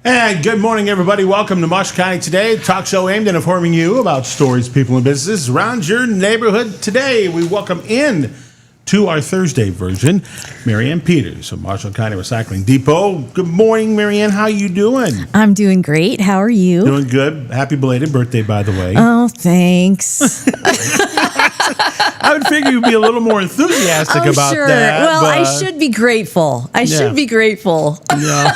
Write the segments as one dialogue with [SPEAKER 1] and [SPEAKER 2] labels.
[SPEAKER 1] And good morning, everybody. Welcome to Marshall County Today, a talk show aimed at informing you about stories, people, and businesses around your neighborhood. Today, we welcome in to our Thursday version, Marianne Peters of Marshall County Recycling Depot. Good morning, Marianne. How you doing?
[SPEAKER 2] I'm doing great. How are you?
[SPEAKER 1] Doing good. Happy belated birthday, by the way.
[SPEAKER 2] Oh, thanks.
[SPEAKER 1] I would figure you'd be a little more enthusiastic about
[SPEAKER 2] sure.
[SPEAKER 1] that.
[SPEAKER 2] Well, I should be grateful. I should be grateful.
[SPEAKER 1] Yeah.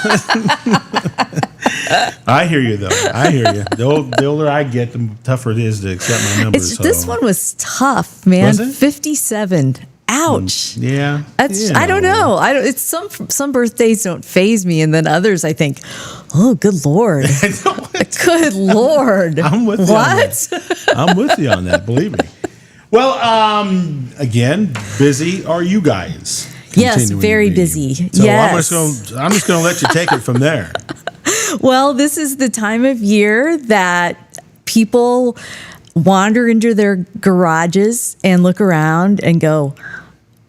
[SPEAKER 1] I hear you, though. I hear you. The older I get, the tougher it is to accept my numbers.
[SPEAKER 2] This one was tough, man.
[SPEAKER 1] Was it?
[SPEAKER 2] 57. Ouch.
[SPEAKER 1] Yeah.
[SPEAKER 2] That's, I don't know. It's some birthdays don't faze me, and then others I think, oh, good Lord. Good Lord.
[SPEAKER 1] I'm with you.
[SPEAKER 2] What?
[SPEAKER 1] I'm with you on that, believe me. Well, again, busy are you guys?
[SPEAKER 2] Yes, very busy.
[SPEAKER 1] So
[SPEAKER 2] yes.
[SPEAKER 1] I'm just going to let you take it from there.
[SPEAKER 2] Well, this is the time of year that people wander into their garages and look around and go,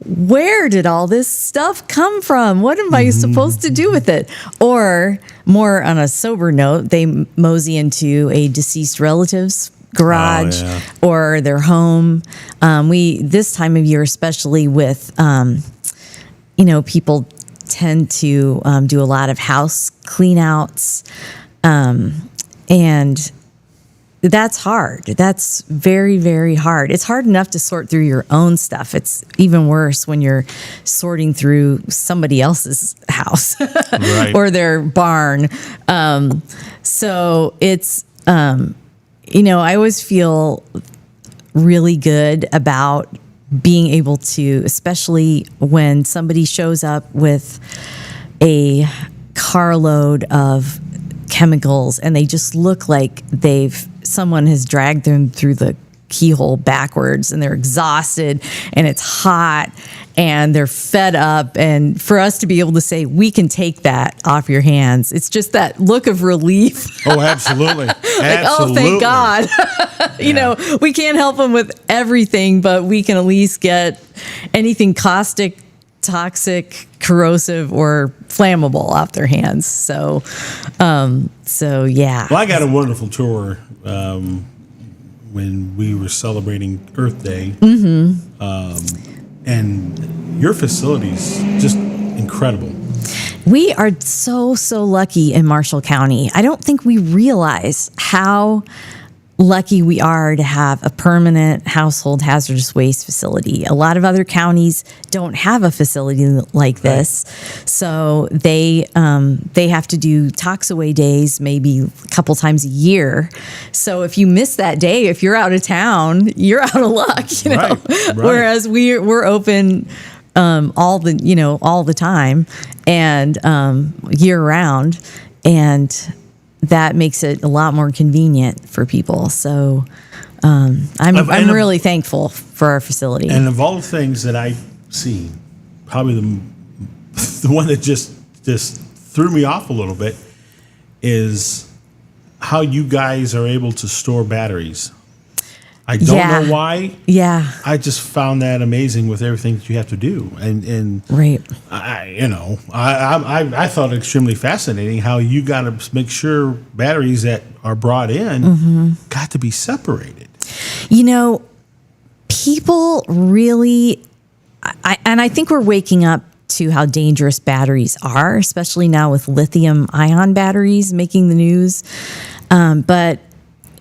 [SPEAKER 2] where did all this stuff come from? What am I supposed to do with it? Or more on a sober note, they mosey into a deceased relative's garage or their home. This time of year, especially with, people tend to do a lot of house clean outs. And that's hard. That's very, very hard. It's hard enough to sort through your own stuff. It's even worse when you're sorting through somebody else's house or their barn. So it's, I always feel really good about being able to, especially when somebody shows up with a carload of chemicals and they just look like someone has dragged them through the keyhole backwards and they're exhausted and it's hot and they're fed up. And for us to be able to say, we can take that off your hands. It's just that look of relief.
[SPEAKER 1] Oh, absolutely.
[SPEAKER 2] Oh, thank God. We can't help them with everything, but we can at least get anything caustic, toxic, corrosive, or flammable off their hands. So yeah.
[SPEAKER 1] Well, I got a wonderful tour when we were celebrating Earth Day. And your facility's just incredible.
[SPEAKER 2] We are so lucky in Marshall County. I don't think we realize how lucky we are to have a permanent household hazardous waste facility. A lot of other counties don't have a facility like this. So they have to do tox away days maybe a couple times a year. So if you miss that day, if you're out of town, you're out of luck, Right. Whereas we're open all the time and year round, and that makes it a lot more convenient for people. So I'm really thankful for our facility.
[SPEAKER 1] And of all the things that I've seen, probably the one that just threw me off a little bit is how you guys are able to store batteries. I don't know why.
[SPEAKER 2] Yeah.
[SPEAKER 1] I just found that amazing with everything that you have to do. And
[SPEAKER 2] right.
[SPEAKER 1] I thought it extremely fascinating how you got to make sure batteries that are brought in got to be separated.
[SPEAKER 2] People really, I think we're waking up to how dangerous batteries are, especially now with lithium-ion batteries making the news. But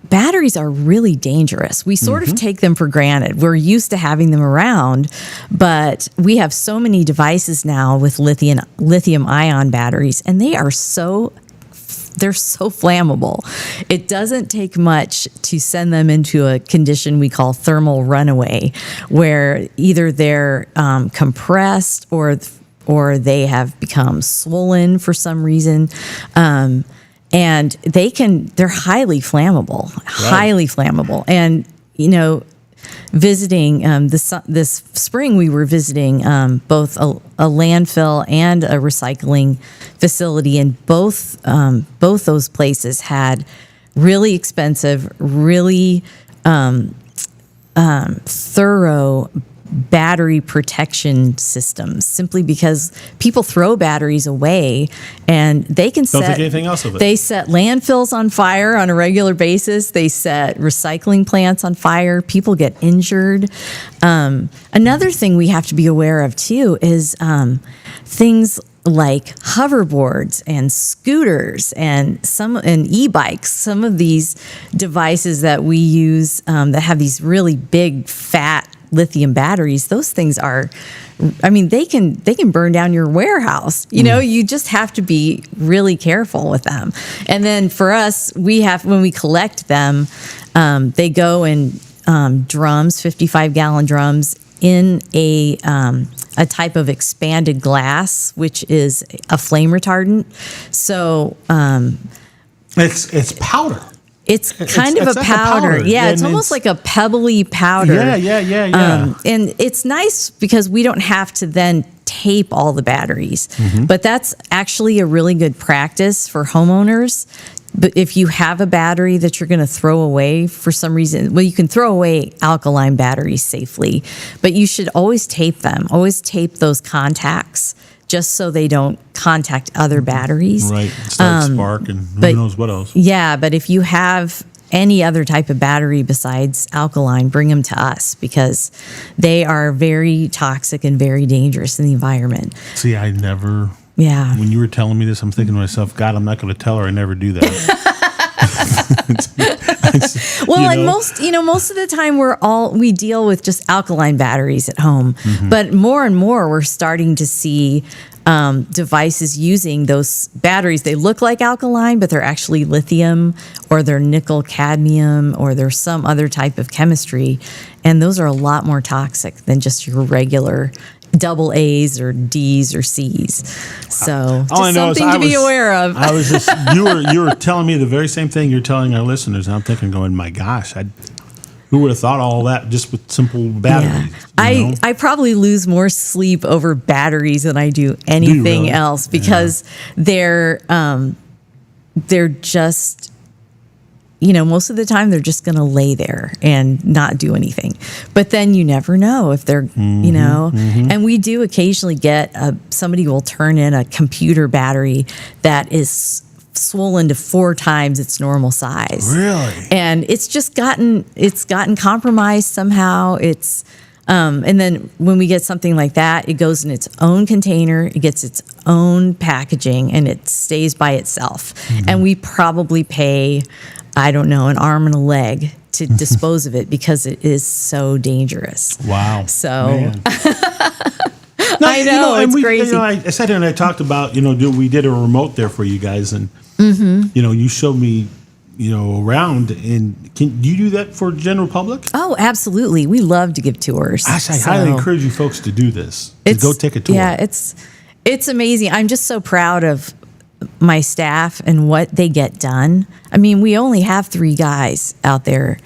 [SPEAKER 2] batteries are really dangerous. We sort of take them for granted. We're used to having them around, but we have so many devices now with lithium-ion batteries, and they're so flammable. It doesn't take much to send them into a condition we call thermal runaway, where either they're compressed or they have become swollen for some reason. And they're highly flammable, And, visiting this spring, we were visiting both a landfill and a recycling facility, and both those places had really expensive, really thorough battery protection systems, simply because people throw batteries away and they can
[SPEAKER 1] Don't think anything else of it.
[SPEAKER 2] They set landfills on fire on a regular basis. They set recycling plants on fire. People get injured. Another thing we have to be aware of too is things like hoverboards and scooters and e-bikes. Some of these devices that we use that have these really big, fat lithium batteries, those things are, I mean, they can burn down your warehouse. You just have to be really careful with them. And then for us, when we collect them, they go in drums, 55-gallon drums, in a type of expanded glass, which is a flame retardant. So
[SPEAKER 1] it's powder.
[SPEAKER 2] It's kind of
[SPEAKER 1] it's
[SPEAKER 2] a
[SPEAKER 1] like
[SPEAKER 2] powder. Yeah,
[SPEAKER 1] and
[SPEAKER 2] it's almost like a pebbly powder.
[SPEAKER 1] Yeah.
[SPEAKER 2] And it's nice because we don't have to then tape all the batteries. But that's actually a really good practice for homeowners. But if you have a battery that you're going to throw away for some reason, well, you can throw away alkaline batteries safely, but you should always tape them. Always tape those contacts just so they don't contact other batteries.
[SPEAKER 1] Right. Start spark and who knows what else.
[SPEAKER 2] Yeah, but if you have any other type of battery besides alkaline, bring them to us because they are very toxic and very dangerous in the environment.
[SPEAKER 1] See, I never...
[SPEAKER 2] Yeah.
[SPEAKER 1] When you were telling me this, I'm thinking to myself, God, I'm not going to tell her I never do that.
[SPEAKER 2] Well, and most of the time we deal with just alkaline batteries at home, but more and more we're starting to see devices using those batteries. They look like alkaline, but they're actually lithium or they're nickel cadmium or they're some other type of chemistry. And those are a lot more toxic than just your regular double A's or D's or C's. So just something to be aware of.
[SPEAKER 1] I was just you were telling me the very same thing you're telling our listeners, and I'm thinking, going, my gosh, who would have thought all that just with simple batteries?
[SPEAKER 2] Yeah. I probably lose more sleep over batteries than I do anything
[SPEAKER 1] really?
[SPEAKER 2] else because they're just, most of the time they're just going to lay there and not do anything. But then you never know if they're, and we do occasionally get somebody will turn in a computer battery that is swollen to 4 times its normal size.
[SPEAKER 1] Really?
[SPEAKER 2] And it's just gotten compromised somehow. And then when we get something like that, it goes in its own container, it gets its own packaging, and it stays by itself. And we probably pay, I don't know, an arm and a leg to dispose of it because it is so dangerous. Wow. So I know, it's crazy.
[SPEAKER 1] I sat here and I talked about, we did a remote there for you guys, and you showed me, around. And do you do that for general public?
[SPEAKER 2] Oh, absolutely. We love to give tours.
[SPEAKER 1] Gosh, I highly encourage you folks to do this. To go take a tour.
[SPEAKER 2] Yeah, it's amazing. I'm just so proud of my staff and what they get done. I mean, we only have 3 guys out there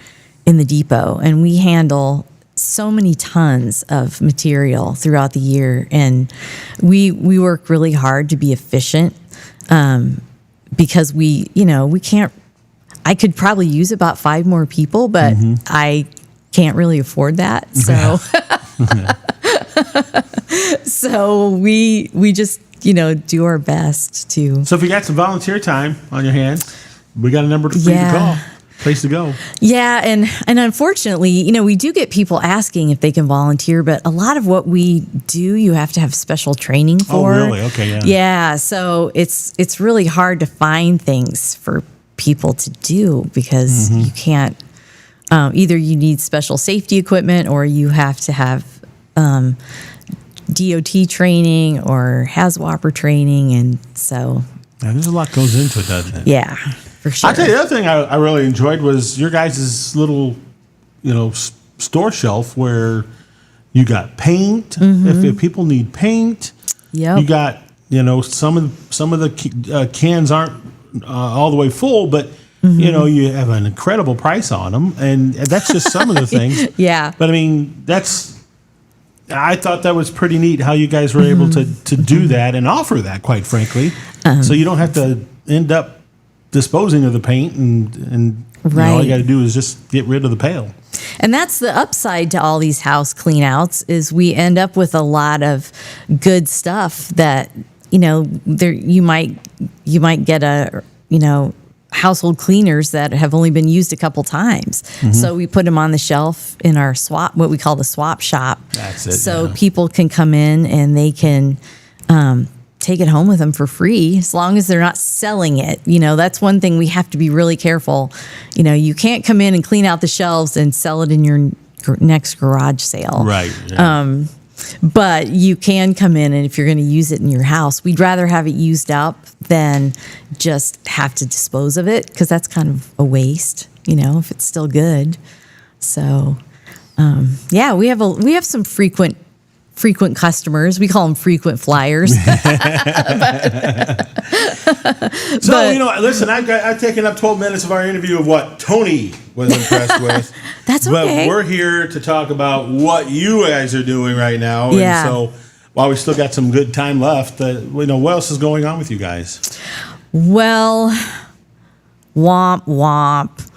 [SPEAKER 2] in the depot, and we handle so many tons of material throughout the year, and we work really hard to be efficient because we can't. I could probably use about 5 more people, but I can't really afford that. So, so we just do our best to.
[SPEAKER 1] So if you got some volunteer time on your hands, we got a number for you to call. Place to go.
[SPEAKER 2] Yeah, and unfortunately, we do get people asking if they can volunteer, but a lot of what we do, you have to have special training for.
[SPEAKER 1] Oh, really? Okay, yeah.
[SPEAKER 2] Yeah, so it's really hard to find things for people to do because you can't. Either you need special safety equipment, or you have to have DOT training or HAZWOPER training, and so.
[SPEAKER 1] Yeah, there's a lot goes into it, doesn't it?
[SPEAKER 2] Yeah. For sure.
[SPEAKER 1] I'll tell you the other thing I really enjoyed was your guys' little, store shelf where you got paint. If people need paint, you got some of the cans aren't all the way full, but you have an incredible price on them, and that's just some of the things.
[SPEAKER 2] Yeah.
[SPEAKER 1] But I mean, I thought that was pretty neat how you guys were able to do that and offer that, quite frankly, so you don't have to end up disposing of the paint and all you got to do is just get rid of the pail.
[SPEAKER 2] And that's the upside to all these house clean outs is we end up with a lot of good stuff that, there you might get household cleaners that have only been used a couple times. So we put them on the shelf in our what we call the swap shop.
[SPEAKER 1] That's it.
[SPEAKER 2] So people can come in and they can take it home with them for free as long as they're not selling it. That's one thing we have to be really careful. You can't come in and clean out the shelves and sell it in your next garage sale.
[SPEAKER 1] Right. Yeah.
[SPEAKER 2] But you can come in, and if you're going to use it in your house, we'd rather have it used up than just have to dispose of it, because that's kind of a waste, if it's still good. So, we have some frequent customers. We call them frequent flyers.
[SPEAKER 1] Listen, I've taken up 12 minutes of our interview of what Tony was impressed with.
[SPEAKER 2] That's okay.
[SPEAKER 1] But we're here to talk about what you guys are doing right now.
[SPEAKER 2] Yeah.
[SPEAKER 1] And so while we still got some good time left, what else is going on with you guys?
[SPEAKER 2] Well, womp womp.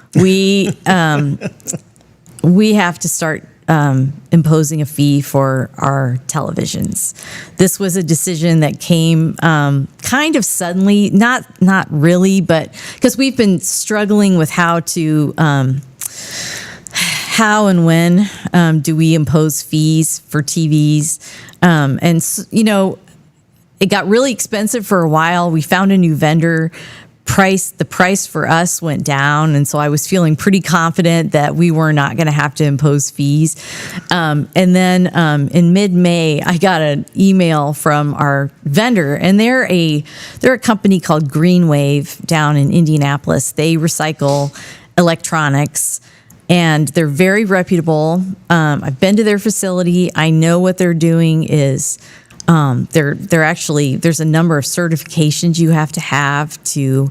[SPEAKER 2] We have to start imposing a fee for our televisions. This was a decision that came kind of suddenly, not really, but because we've been struggling with how and when do we impose fees for TVs. It got really expensive for a while. We found a new vendor. The price for us went down, and so I was feeling pretty confident that we were not going to have to impose fees. And then in mid-May, I got an email from our vendor, and they're a company called Greenwave down in Indianapolis. They recycle electronics, and they're very reputable. I've been to their facility. I know what they're doing is. They're actually, there's a number of certifications you have to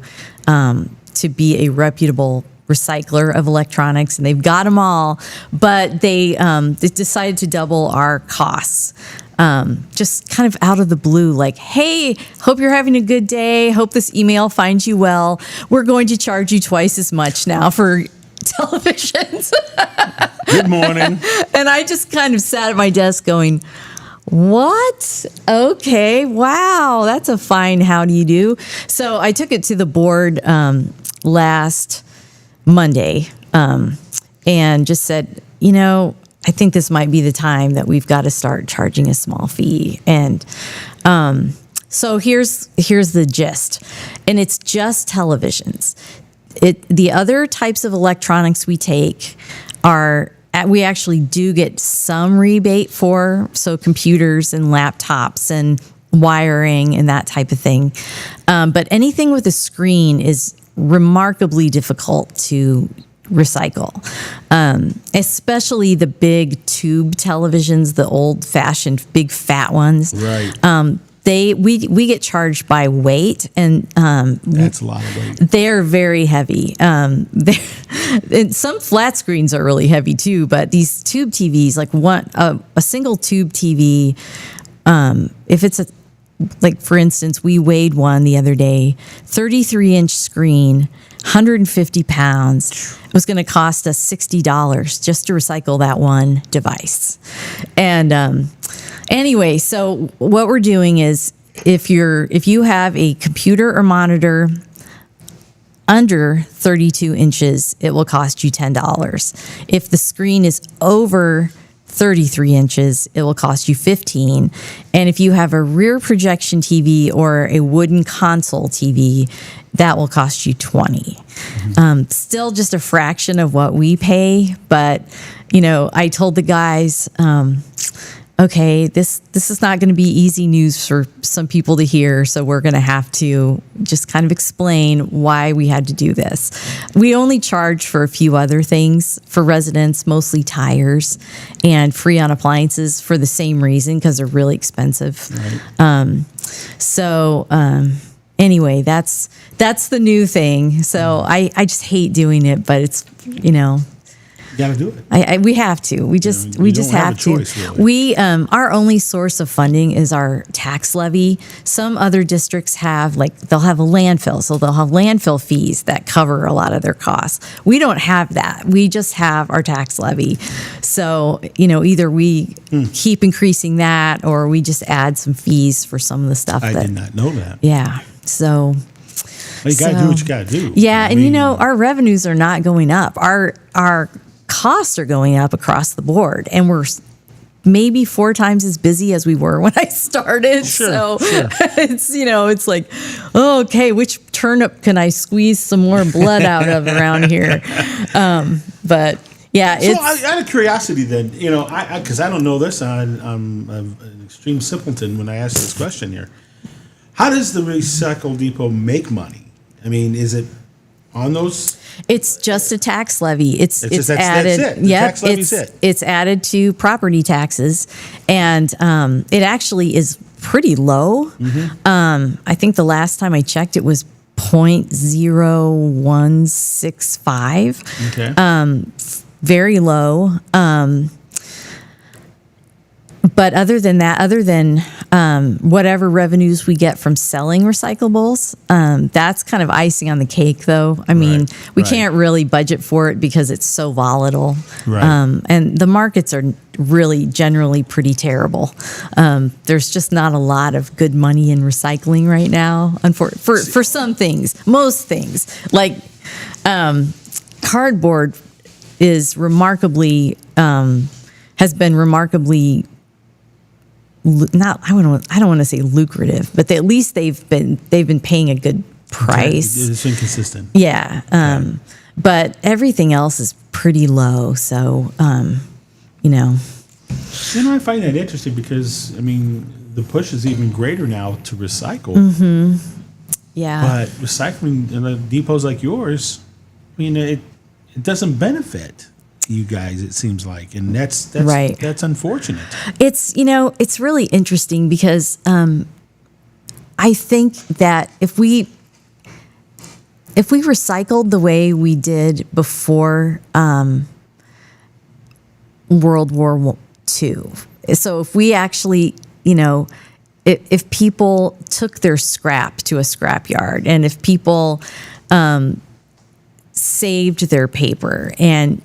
[SPEAKER 2] be a reputable recycler of electronics, and they've got them all, but they decided to double our costs. Just kind of out of the blue, like, hey, hope you're having a good day. Hope this email finds you well. We're going to charge you twice as much now for televisions.
[SPEAKER 1] Good morning.
[SPEAKER 2] And I just kind of sat at my desk going, what? Okay. Wow. That's a fine how do you do. So I took it to the board last Monday and just said, I think this might be the time that we've got to start charging a small fee. And so here's the gist. And it's just televisions. The other types of electronics we take we actually do get some rebate for, so computers and laptops and wiring and that type of thing. But anything with a screen is remarkably difficult to recycle, especially the big tube televisions, the old-fashioned big fat ones.
[SPEAKER 1] Right.
[SPEAKER 2] We get charged by weight, and
[SPEAKER 1] that's a lot of weight.
[SPEAKER 2] They're very heavy. Some flat screens are really heavy too, but these tube TVs, like a single tube TV, if it's for instance, we weighed one the other day, 33-inch screen, 150 pounds. It was going to cost us $60 just to recycle that one device. And anyway, so what we're doing is if you have a computer or monitor under 32 inches, it will cost you $10. If the screen is over 33 inches, it will cost you $15. And if you have a rear projection TV or a wooden console TV, that will cost you $20. Still just a fraction of what we pay, but I told the guys, okay, this is not going to be easy news for some people to hear, so we're going to have to just kind of explain why we had to do this. We only charge for a few other things for residents, mostly tires and free on appliances for the same reason, because they're really expensive. Right. Anyway, that's the new thing. So I just hate doing it, but it's,
[SPEAKER 1] You got to do it.
[SPEAKER 2] We have to. We just
[SPEAKER 1] you don't have
[SPEAKER 2] have
[SPEAKER 1] a
[SPEAKER 2] to.
[SPEAKER 1] choice, really.
[SPEAKER 2] We our only source of funding is our tax levy. Some other districts have they'll have a landfill, so they'll have landfill fees that cover a lot of their costs. We don't have that. We just have our tax levy. So either we keep increasing that, or we just add some fees for some of the stuff.
[SPEAKER 1] I did not know that.
[SPEAKER 2] Yeah. So.
[SPEAKER 1] Well, you got to do what you got to do.
[SPEAKER 2] Yeah, our revenues are not going up. Our costs are going up across the board, and we're maybe 4 times as busy as we were when I started.
[SPEAKER 1] Sure.
[SPEAKER 2] It's like, oh, okay, which turnip can I squeeze some more blood out of around here? But yeah,
[SPEAKER 1] So out of curiosity, then, because I don't know this, I'm an extreme simpleton when I ask this question here. How does the Recycle Depot make money? I mean, is it on those?
[SPEAKER 2] It's just a tax levy. It's
[SPEAKER 1] that's
[SPEAKER 2] added.
[SPEAKER 1] it. The tax levy's it.
[SPEAKER 2] It's added to property taxes, and it actually is pretty low.
[SPEAKER 1] Mm-hmm.
[SPEAKER 2] I think the last time I checked, it was 0.0165.
[SPEAKER 1] Okay.
[SPEAKER 2] Very low. But other than that, whatever revenues we get from selling recyclables, that's kind of icing on the cake, though. I mean, we can't really budget for it because it's so volatile.
[SPEAKER 1] Right.
[SPEAKER 2] And the markets are really generally pretty terrible. There's just not a lot of good money in recycling right now, for some things. Most things, like cardboard is remarkably, has been remarkably I don't want to say lucrative, but at least they've been paying a good price.
[SPEAKER 1] It's been consistent.
[SPEAKER 2] Yeah. But everything else is pretty low. So,
[SPEAKER 1] I find that interesting because, the push is even greater now to recycle.
[SPEAKER 2] Mm-hmm. Yeah.
[SPEAKER 1] But recycling depots like yours, it doesn't benefit you guys, it seems like, and that's
[SPEAKER 2] right.
[SPEAKER 1] That's unfortunate.
[SPEAKER 2] It's really interesting because I think that if we recycled the way we did before World War II, so if we actually, if people took their scrap to a scrapyard, and if people saved their paper, and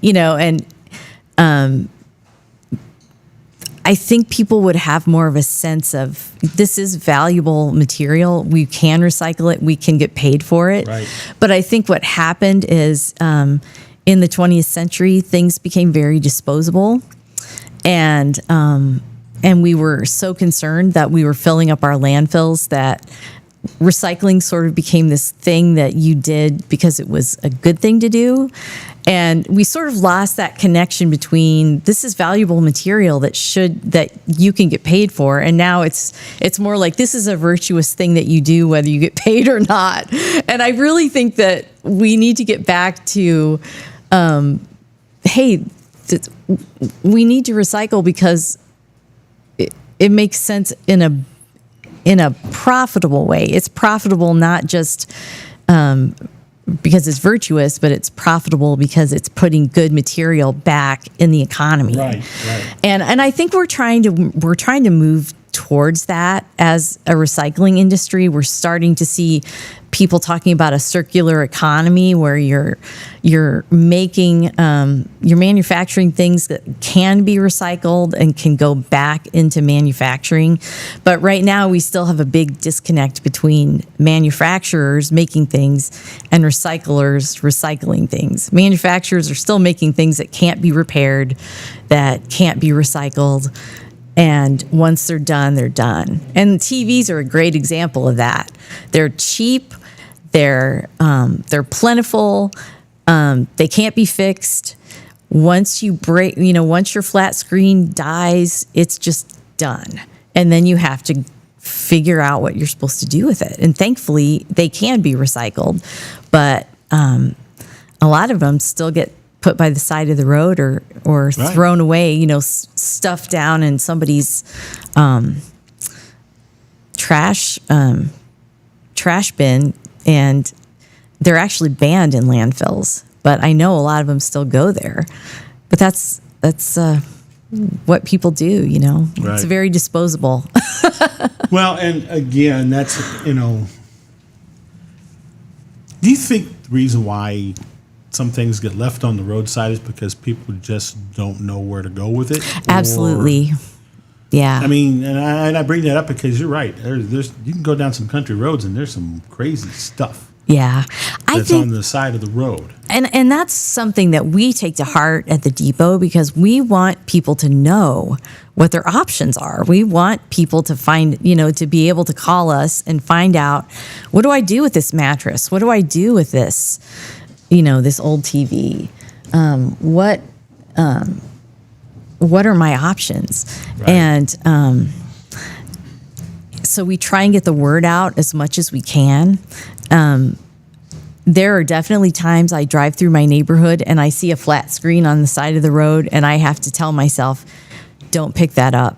[SPEAKER 2] I think people would have more of a sense of this is valuable material. We can recycle it. We can get paid for it.
[SPEAKER 1] Right.
[SPEAKER 2] But I think what happened is in the 20th century, things became very disposable, and we were so concerned that we were filling up our landfills that recycling sort of became this thing that you did because it was a good thing to do. And we sort of lost that connection between this is valuable material that you can get paid for. And now it's more like this is a virtuous thing that you do whether you get paid or not. And I really think that we need to get back to, we need to recycle because it makes sense in a profitable way. It's profitable not just because it's virtuous, but it's profitable because it's putting good material back in the economy.
[SPEAKER 1] Right.
[SPEAKER 2] And I think we're trying to move towards that as a recycling industry. We're starting to see people talking about a circular economy where you're manufacturing things that can be recycled and can go back into manufacturing. But right now we still have a big disconnect between manufacturers making things and recyclers recycling things. Manufacturers are still making things that can't be repaired, that can't be recycled. And once they're done, they're done. And TVs are a great example of that. They're cheap, they're plentiful, they can't be fixed. Once you break, once your flat screen dies, it's just done. And then you have to figure out what you're supposed to do with it. And thankfully, they can be recycled, but a lot of them still get put by the side of the road or
[SPEAKER 1] right.
[SPEAKER 2] thrown away, stuffed down in somebody's trash bin, and they're actually banned in landfills. But I know a lot of them still go there. but that's what people do.
[SPEAKER 1] Right.
[SPEAKER 2] It's very disposable.
[SPEAKER 1] Well, and again, that's, do you think the reason why some things get left on the roadside is because people just don't know where to go with it?
[SPEAKER 2] Absolutely. Yeah.
[SPEAKER 1] I mean, and I bring that up because you're right. There's you can go down some country roads and there's some crazy stuff
[SPEAKER 2] Yeah. I
[SPEAKER 1] that's
[SPEAKER 2] think
[SPEAKER 1] on the side of the road.
[SPEAKER 2] And that's something that we take to heart at the depot because we want people to know what their options are. We want people to find, to be able to call us and find out, what do I do with this mattress? What do I do with this, this old TV? What are my options?
[SPEAKER 1] Right.
[SPEAKER 2] And so we try and get the word out as much as we can. There are definitely times I drive through my neighborhood and I see a flat screen on the side of the road and I have to tell myself, don't pick that up.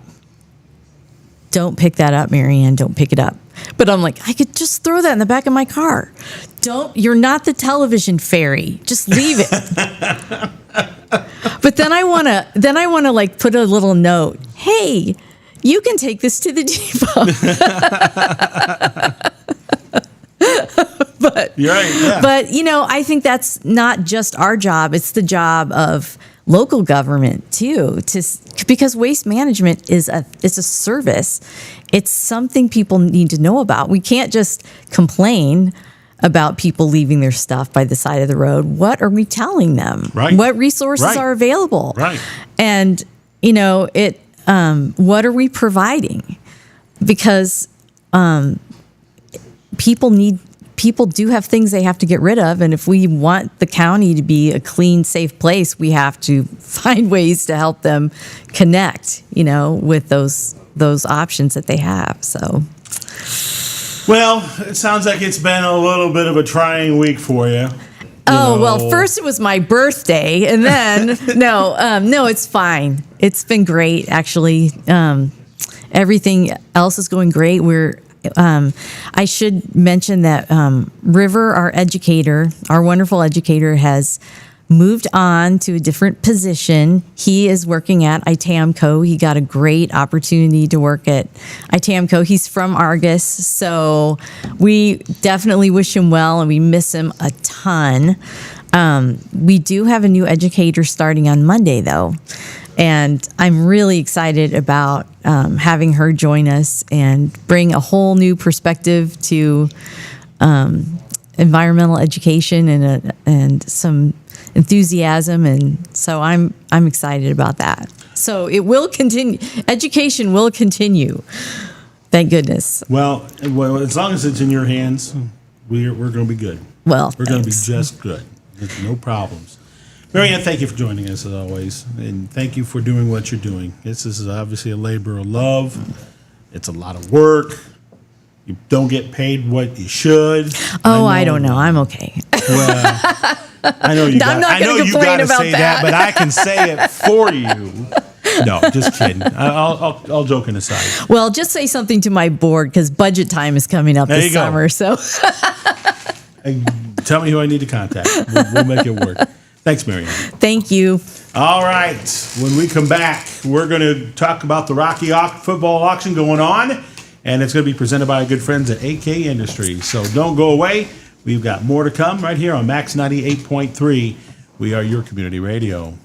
[SPEAKER 2] Don't pick that up, Marianne. Don't pick it up. But I'm like, I could just throw that in the back of my car. You're not the television fairy. Just leave it. But then I want to like put a little note. Hey, you can take this to the depot. But
[SPEAKER 1] You're right. Yeah.
[SPEAKER 2] But I think that's not just our job; it's the job of local government too. Because waste management is a service. It's something people need to know about. We can't just complain about people leaving their stuff by the side of the road. What are we telling them?
[SPEAKER 1] Right.
[SPEAKER 2] What resources
[SPEAKER 1] Right.
[SPEAKER 2] are available?
[SPEAKER 1] Right.
[SPEAKER 2] And what are we providing? Because people do have things they have to get rid of, and if we want the county to be a clean, safe place, we have to find ways to help them connect, with those options that they have. So,
[SPEAKER 1] Well, it sounds like it's been a little bit of a trying week for you.
[SPEAKER 2] well, first it was my birthday, and then no, it's fine. It's been great, actually. Everything else is going great. I should mention that River, our wonderful educator, has moved on to a different position. He is working at ITAMCO. He got a great opportunity to work at ITAMCO. He's from Argus, so we definitely wish him well, and we miss him a ton. We do have a new educator starting on Monday, though. And I'm really excited about having her join us and bring a whole new perspective to environmental education and some enthusiasm. And so I'm excited about that. So it will continue. Education will continue. Thank goodness.
[SPEAKER 1] Well, as long as it's in your hands, we're going to be good.
[SPEAKER 2] Well,
[SPEAKER 1] We're going to be
[SPEAKER 2] thanks.
[SPEAKER 1] just good. There's no problems. Marianne, thank you for joining us as always, and thank you for doing what you're doing. This is obviously a labor of love. It's a lot of work. You don't get paid what you should.
[SPEAKER 2] Oh, I don't know. I'm okay.
[SPEAKER 1] Well, I know you.
[SPEAKER 2] I'm not gonna complain about
[SPEAKER 1] say
[SPEAKER 2] that.
[SPEAKER 1] but I can say it for you. No, just kidding. I'll joking aside.
[SPEAKER 2] Well, just say something to my board because budget time is coming up
[SPEAKER 1] There
[SPEAKER 2] this
[SPEAKER 1] you go.
[SPEAKER 2] summer. So
[SPEAKER 1] Tell me who I need to contact. We'll make it work. Thanks, Marianne.
[SPEAKER 2] thank you.
[SPEAKER 1] All right. When we come back, we're going to talk about the Rocky football auction going on, and it's going to be presented by our good friends at AK Industries. So don't go away. We've got more to come right here on Max 98.3. We are your community radio.